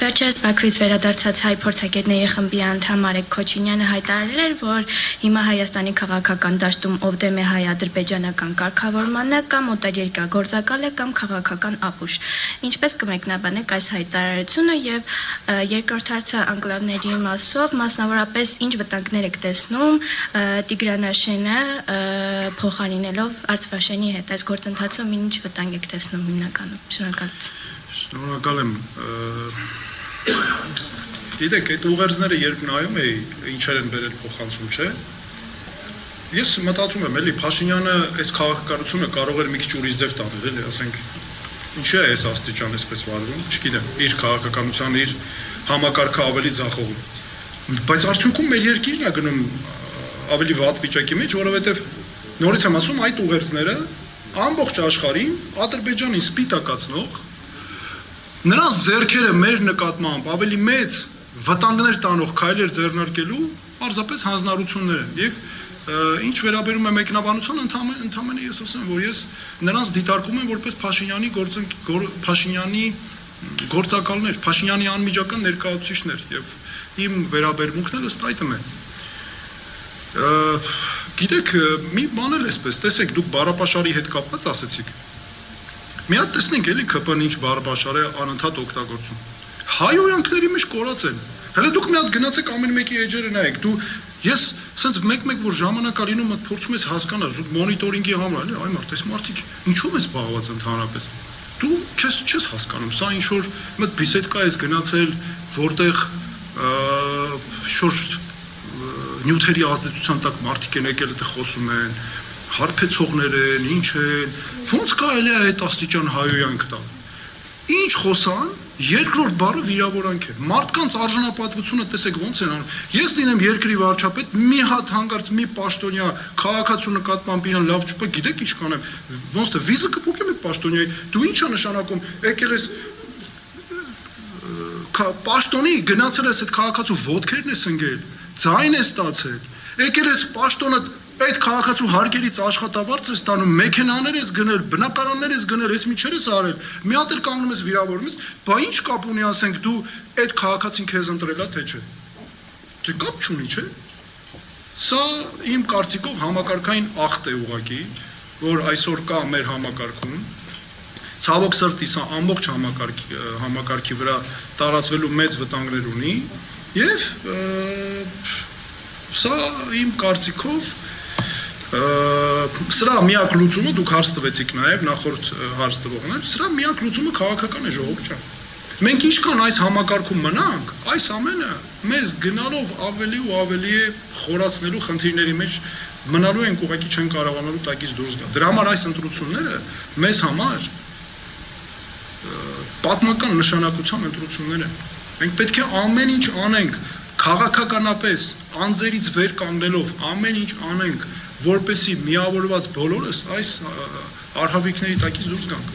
Վերջերս Բաքվից վերադարձած հայ փորձագետների խմբի անդամ Արեգ Քոչինյանը հայտարարել էր, որ հիմա Հայաստանի քաղաքական դաշտում ով դեմ է հայ-ադրբեջանական կարգավորմանը կամ օտարերկրագործակալ է կամ քաղաքական ապուշ։ Ինչպես կմեկնաբանեք այս հայտարարությունը եւ երկրորդ հարցը անկլավների մասով, մասնավորապես ինչ վտանգներ եք տեսնում Տիգրանաշենը փոխարինելով Արցվաշենի հետ այս գործընթացում ինչ վտանգ եք տեսնում հիմնականում։ Շնորհակալություն։ Շնորհակալ եմ։ Գիտեք, այդ ուղերձները երբ նայում էի, ինչեր են բերել փոխանցում, չէ։ Ես մտածում եմ, էլի Փաշինյանը այս քաղաքականությունը կարող էր մի քիչ ուրիշ ձև տանել, էլի, ասենք, ինչի է այս աստիճան այսպես վարվում, չգիտեմ, իր քաղաքականության, իր համակարգը ավելի ձախողում։ Բայց արդյունքում մեր երկիրն է գնում ավելի վատ վիճակի մեջ, որովհետև նորից եմ ասում, այդ ուղերձները ամբողջ աշխարհին Ադրբեջանին սպիտակացնող նրանց ձեռքերը մեր նկատմամբ ավելի մեծ վտանգներ տանող քայլեր ձեռնարկելու պարզապես հանձնառություններ են եւ ինչ վերաբերում է մեկնաբանության ընդհանրապես ես ասեմ որ ես նրանց դիտարկում եմ որպես Փաշինյանի գործակալներ, Փաշինյանի անմիջական ներկայացուցիչներ եւ իմ վերաբերմունքն ըստ այդմ է։ Գիտեք, մի բան էլ էսպես, տեսեք, դուք Բարապաշարի հետ կապված ասեցիք։ Մի հատ տեսնենք էլի ԿՊ-ն ինչ Բարապաշարը անընդհատ օգտագործում։ Հայոյանքների մեջ կորած են։ Հələ դուք մի հատ գնացեք ամեն մեկի էջերը նայեք, դու ես սենց մեկ-մեկ որ ժամանակ ալինում փորձում ես հասկանալ զուտ մոնիտորինգի համար, էլի, այ մարդ, այս մարդիկ ինչու՞մ է զբաղված ընդհանրապես։ Դու քեզ չես հասկանում, սա ինչ որ մտ բիսեդկա ես գնացել, որտեղ շուտ նյութերի ազդեցության տակ մարդիկ են եկել այդտեղ խոսում են, հարբեցողներ են, ինչ են, ոնց կարելի է այդ աստիճան հայոյանք տալ։ Ինչ խոսան, երկրորդ բառը վիրավորանք է։ Մարդկանց արժանապատվությունը տեսեք ոնց են անում։ Ես լինեմ երկրի վարչապետ, մի հատ հանգարց մի պաշտոնյա քաղաքացու նկատմամբ իրան լավ չուպե, գիտեք ինչ կանեմ, ոնց թե վիզը կփոխեմ այդ պաշտոնյայի, դու ինչ է նշանակում, եկել ես պաշտոնի գնացել ես այդ քաղաքացու ոտքերն ես ընկել, ձայն ես ստացել, եկել ես պաշտոնը այդ քաղաքացու հարկերից աշխատավարձ ես տանում, մեքենաներ ես գնել, բնակարաններ ես գնել, ես միջեր ես արել, մի հատ էլ կանգնում ես վիրավորում ես, բա ինչ կապ ունի ասենք դու այդ քաղաքացին քեզ ընտրել ա թե չէ։ Դե կապ չունի, չէ։ Սա իմ կարծիքով համակարգային ախտ է ուղղակի, որ այսօր կա մեր համակարգում։ Ցավոք սրտի սա ամբողջ համակարգի վրա տարածվելու մեծ վտանգներ ունի եւ սա իմ կարծիքով սրա միակ լուծումը դուք հարց տվեցիք նաև նախորդ հարց տվողներ, սրա միակ լուծումը քաղաքական է ժողովուրդ ջան։ Մենք ինչքան այս համակարգում մնանք, այս ամենը մեզ գնալով ավելի ու ավելի է խորացնելու խնդիրների մեջ մնալու ենք ուղղակի չեն կարողանալու տակից դուրս գալ։ Դրա համար այս ընտրությունները մեզ համար պատմական նշանակության ընտրություններ են։ Մենք պետք է ամեն ինչ անենք քաղաքականապես անձերից վեր կանգնելով ամեն ինչ անենք որպեսի միավորված բոլորս այս արհավիկների տակից դուրս գանք։